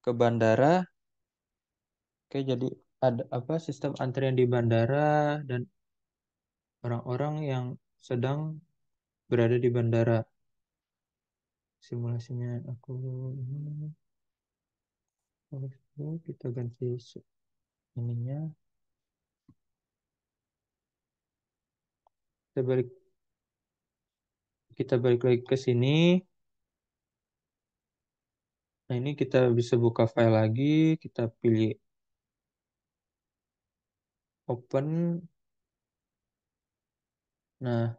ke bandara. Oke, jadi ada apa sistem antrian di bandara dan orang-orang yang sedang berada di bandara. Simulasinya aku ini kita ganti ininya. Kita balik kita balik lagi ke sini. Nah, ini kita bisa buka file lagi, kita pilih open. Nah,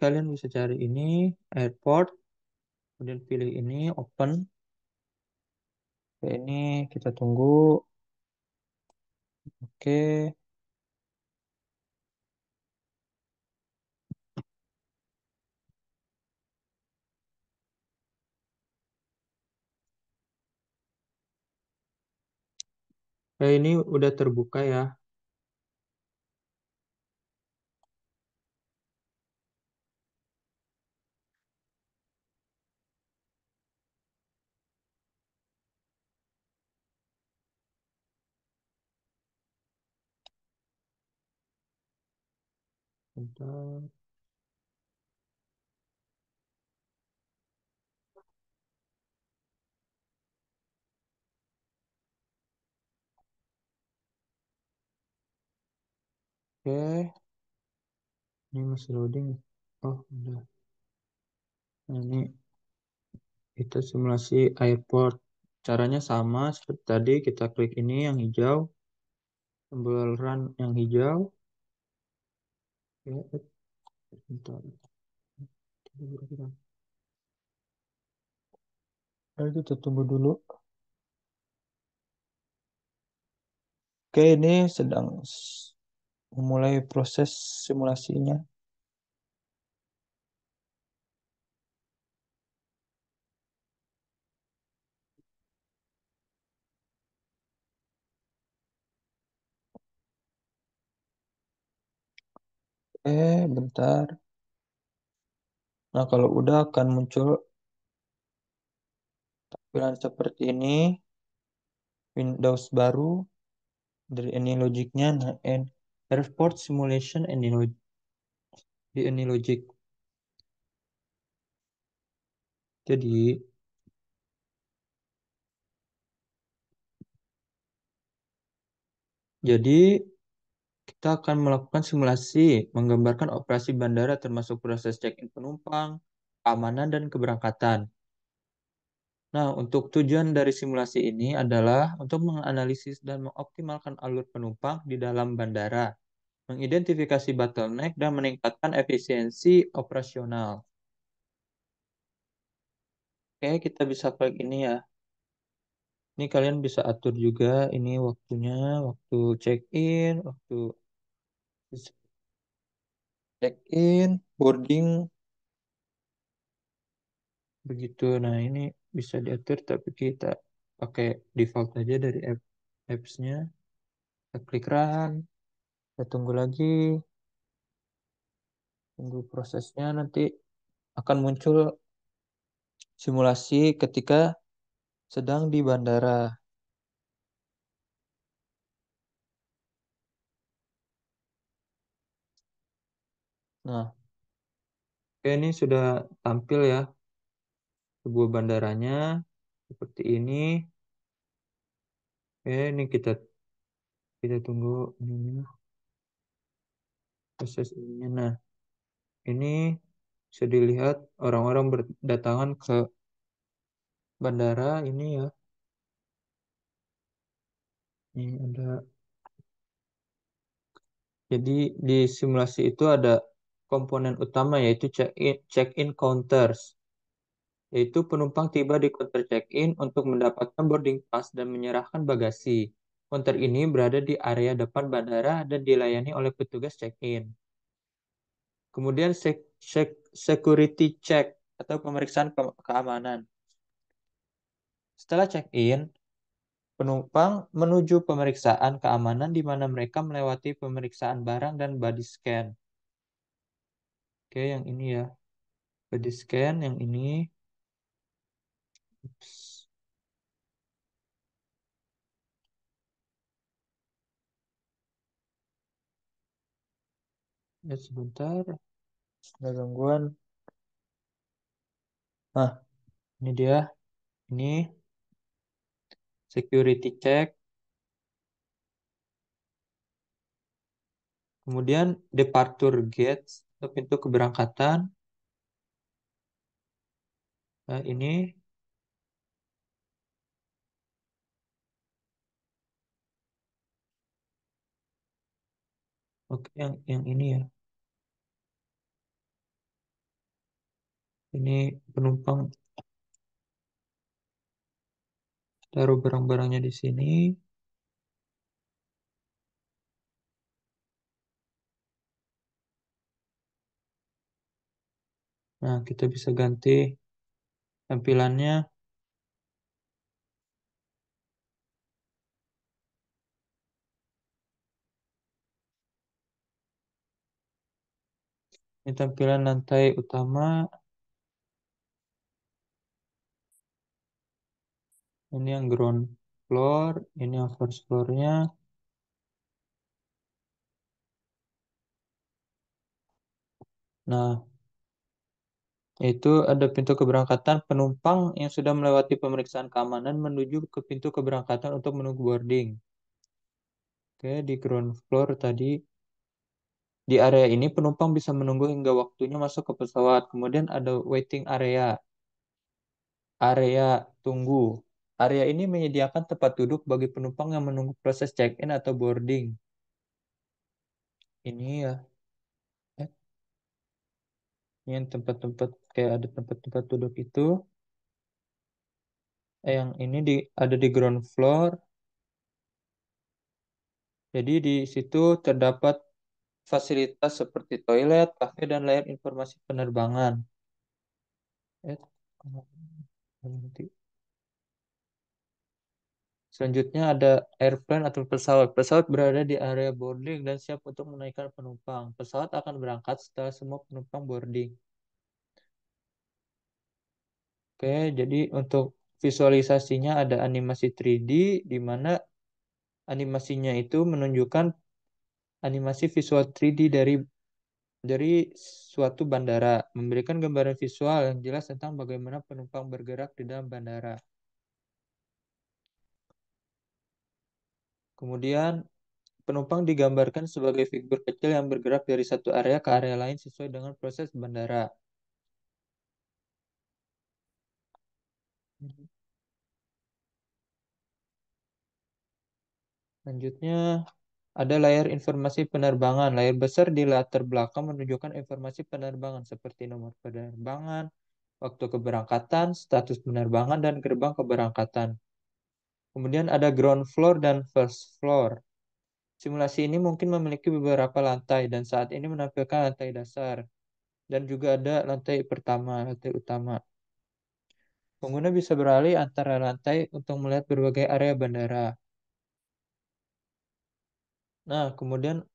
kalian bisa cari ini airport, kemudian pilih ini open. Oke, ini kita tunggu. Oke, ini udah terbuka ya. Bentar. Oke, ini masih loading. Oh, udah. Nah, ini kita simulasi airport. Caranya sama seperti tadi, kita klik ini yang hijau, tombol run yang hijau. Ya, bentar. Nah, kita tunggu dulu. Oke, ini sedang memulai proses simulasinya. Bentar. Nah, kalau udah akan muncul tampilan seperti ini, Windows baru dari AnyLogicnya, nah, and Airport Simulation di AnyLogic. Jadi, jadi kita akan melakukan simulasi, menggambarkan operasi bandara termasuk proses check-in penumpang, keamanan, dan keberangkatan. Nah, untuk tujuan dari simulasi ini adalah untuk menganalisis dan mengoptimalkan alur penumpang di dalam bandara, mengidentifikasi bottleneck, dan meningkatkan efisiensi operasional. Oke, kita bisa klik ini ya. Ini kalian bisa atur juga ini waktunya, waktu check-in, waktu check-in, boarding, begitu. Nah, ini bisa diatur, tapi kita pakai default aja dari apps-nya. Kita klik run, kita tunggu lagi, tunggu prosesnya nanti akan muncul simulasi ketika sedang di bandara. Nah, oke, ini sudah tampil ya sebuah bandaranya seperti ini. Oke, ini kita kita tunggu ini proses ininya. Nah, ini bisa dilihat orang-orang berdatangan ke bandara ini ya. Ini ada. Jadi di simulasi itu ada komponen utama yaitu check-in counters, yaitu penumpang tiba di counter check-in untuk mendapatkan boarding pass dan menyerahkan bagasi. Counter ini berada di area depan bandara dan dilayani oleh petugas check-in. Kemudian security check atau pemeriksaan keamanan. Setelah check-in, penumpang menuju pemeriksaan keamanan di mana mereka melewati pemeriksaan barang dan body scan. Oke, yang ini ya. Body scan yang ini. Ups. Ya sebentar, ada gangguan. Nah, ini dia. Ini security check. Kemudian departure gates atau pintu keberangkatan. Nah, ini oke yang ini ya. Ini penumpang taruh barang-barangnya di sini. Nah, kita bisa ganti tampilannya. Ini tampilan lantai utama. Ini yang ground floor. Ini yang first floor-nya. Nah, itu ada pintu keberangkatan penumpang yang sudah melewati pemeriksaan keamanan menuju ke pintu keberangkatan untuk menunggu boarding. Oke, di ground floor tadi, di area ini penumpang bisa menunggu hingga waktunya masuk ke pesawat. Kemudian ada waiting area, area tunggu. Area ini menyediakan tempat duduk bagi penumpang yang menunggu proses check-in atau boarding. Ini ya, eh, ini yang tempat-tempat kayak ada tempat-tempat duduk itu. yang ini ada di ground floor. Jadi di situ terdapat fasilitas seperti toilet, kafe, dan layar informasi penerbangan. Eh, nanti. Selanjutnya ada airplane atau pesawat. Pesawat berada di area boarding dan siap untuk menaikkan penumpang. Pesawat akan berangkat setelah semua penumpang boarding. Oke, jadi untuk visualisasinya ada animasi 3D di mana animasinya itu menunjukkan animasi visual 3D dari suatu bandara, memberikan gambaran visual yang jelas tentang bagaimana penumpang bergerak di dalam bandara. Kemudian penumpang digambarkan sebagai figur kecil yang bergerak dari satu area ke area lain sesuai dengan proses bandara. Selanjutnya, ada layar informasi penerbangan. Layar besar di latar belakang menunjukkan informasi penerbangan seperti nomor penerbangan, waktu keberangkatan, status penerbangan, dan gerbang keberangkatan. Kemudian ada ground floor dan first floor. Simulasi ini mungkin memiliki beberapa lantai dan saat ini menampilkan lantai dasar dan juga ada lantai pertama, lantai utama. Pengguna bisa beralih antara lantai untuk melihat berbagai area bandara. Nah, kemudian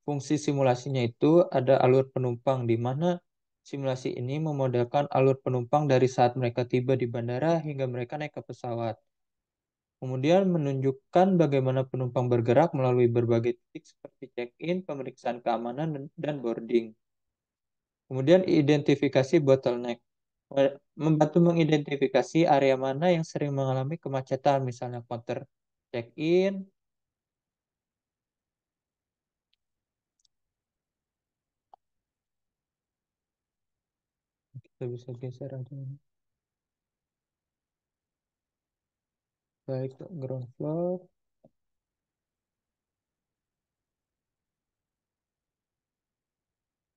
fungsi simulasinya itu ada alur penumpang, di mana simulasi ini memodelkan alur penumpang dari saat mereka tiba di bandara hingga mereka naik ke pesawat. Kemudian menunjukkan bagaimana penumpang bergerak melalui berbagai titik seperti check-in, pemeriksaan keamanan, dan boarding. Kemudian identifikasi bottleneck. Membantu mengidentifikasi area mana yang sering mengalami kemacetan, misalnya counter check-in. Kita bisa geser aja. Baik, ground floor.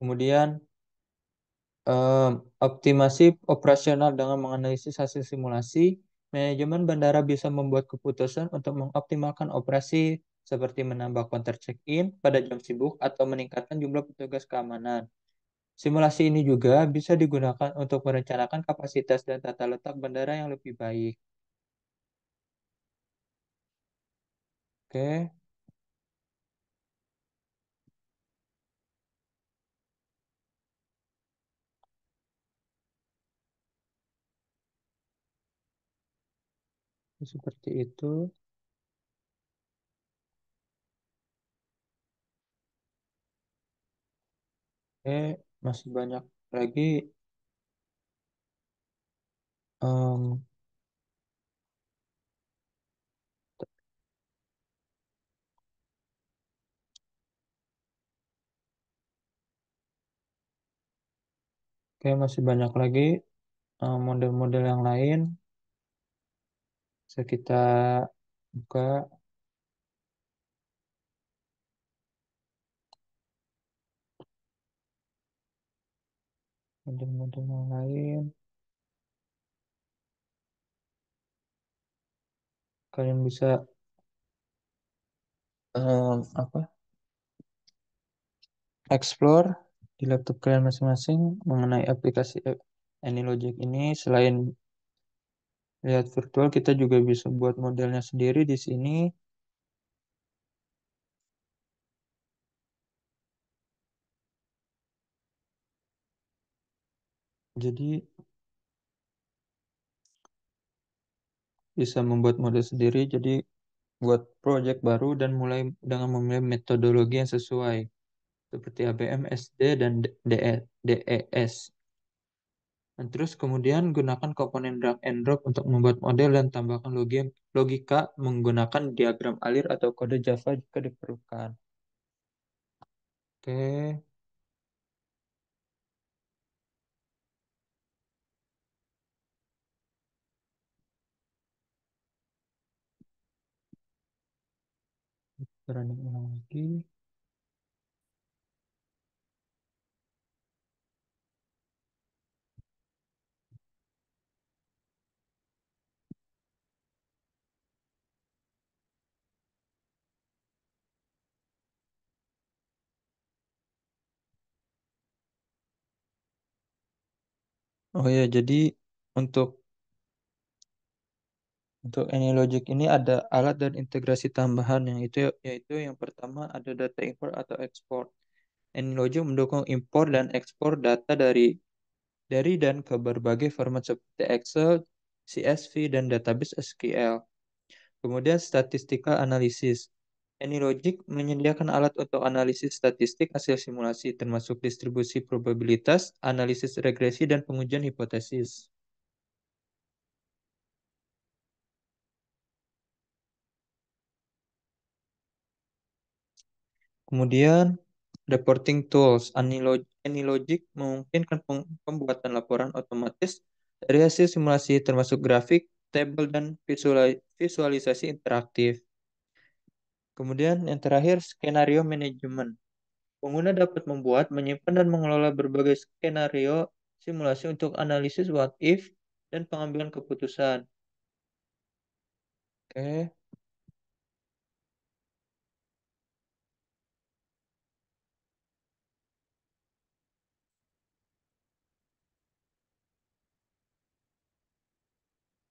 Kemudian optimasi operasional dengan menganalisis hasil simulasi. Manajemen bandara bisa membuat keputusan untuk mengoptimalkan operasi seperti menambah counter check-in pada jam sibuk atau meningkatkan jumlah petugas keamanan. Simulasi ini juga bisa digunakan untuk merencanakan kapasitas dan tata letak bandara yang lebih baik. Oke, seperti itu. Oke, masih banyak lagi. Em, oke, masih banyak lagi model-model yang lain. Bisa kita buka model-model yang lain. Kalian bisa apa? Explore di laptop kalian masing-masing mengenai aplikasi AnyLogic ini. Selain lihat virtual, kita juga bisa buat modelnya sendiri di sini. Jadi bisa membuat model sendiri. Jadi buat project baru dan mulai dengan memilih metodologi yang sesuai seperti ABM, SD, dan DES. Dan terus kemudian gunakan komponen drag and drop untuk membuat model dan tambahkan logika menggunakan diagram alir atau kode Java jika diperlukan. Oke, running ulang lagi. Oh ya, jadi untuk untuk AnyLogic ini ada alat dan integrasi tambahan yang itu yaitu yang pertama ada data import atau export. AnyLogic mendukung impor dan ekspor data dari dan ke berbagai format seperti Excel, CSV, dan database SQL. Kemudian statistical analysis. AnyLogic menyediakan alat untuk analisis statistik hasil simulasi, termasuk distribusi probabilitas, analisis regresi, dan pengujian hipotesis. Kemudian, reporting tools. AnyLogic memungkinkan pembuatan laporan otomatis dari hasil simulasi, termasuk grafik, tabel, dan visualisasi interaktif. Kemudian yang terakhir, skenario manajemen. Pengguna dapat membuat, menyimpan, dan mengelola berbagai skenario simulasi untuk analisis what if dan pengambilan keputusan. Oke,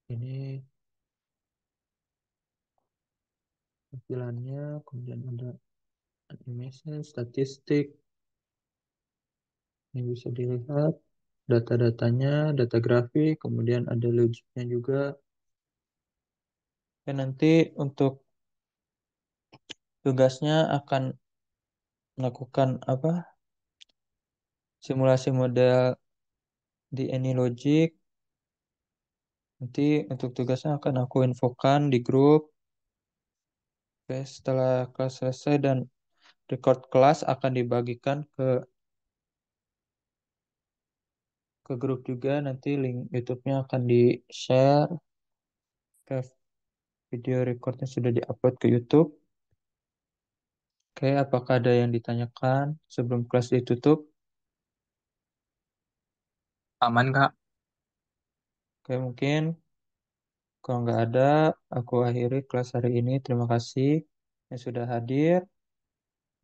ini tampilannya, kemudian ada animation, statistik, yang bisa dilihat, data-datanya, data grafik, kemudian ada logiknya juga. Dan nanti untuk tugasnya akan melakukan apa? Simulasi model di AnyLogic. Nanti untuk tugasnya akan aku infokan di grup. Oke, setelah kelas selesai dan record kelas akan dibagikan ke grup juga. Nanti link YouTube-nya akan di-share. Oke, video recordnya sudah diupload ke YouTube. Oke, apakah ada yang ditanyakan sebelum kelas ditutup? Aman, Kak. Oke, mungkin kalau nggak ada, aku akhiri kelas hari ini. Terima kasih yang sudah hadir.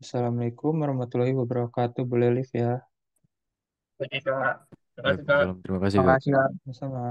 Assalamualaikum warahmatullahi wabarakatuh. Boleh live ya. Oke, Kak. Terima kasih, Kak. Waalaikumsalam. Terima kasih, Kak. Makasih, Kak. Sama.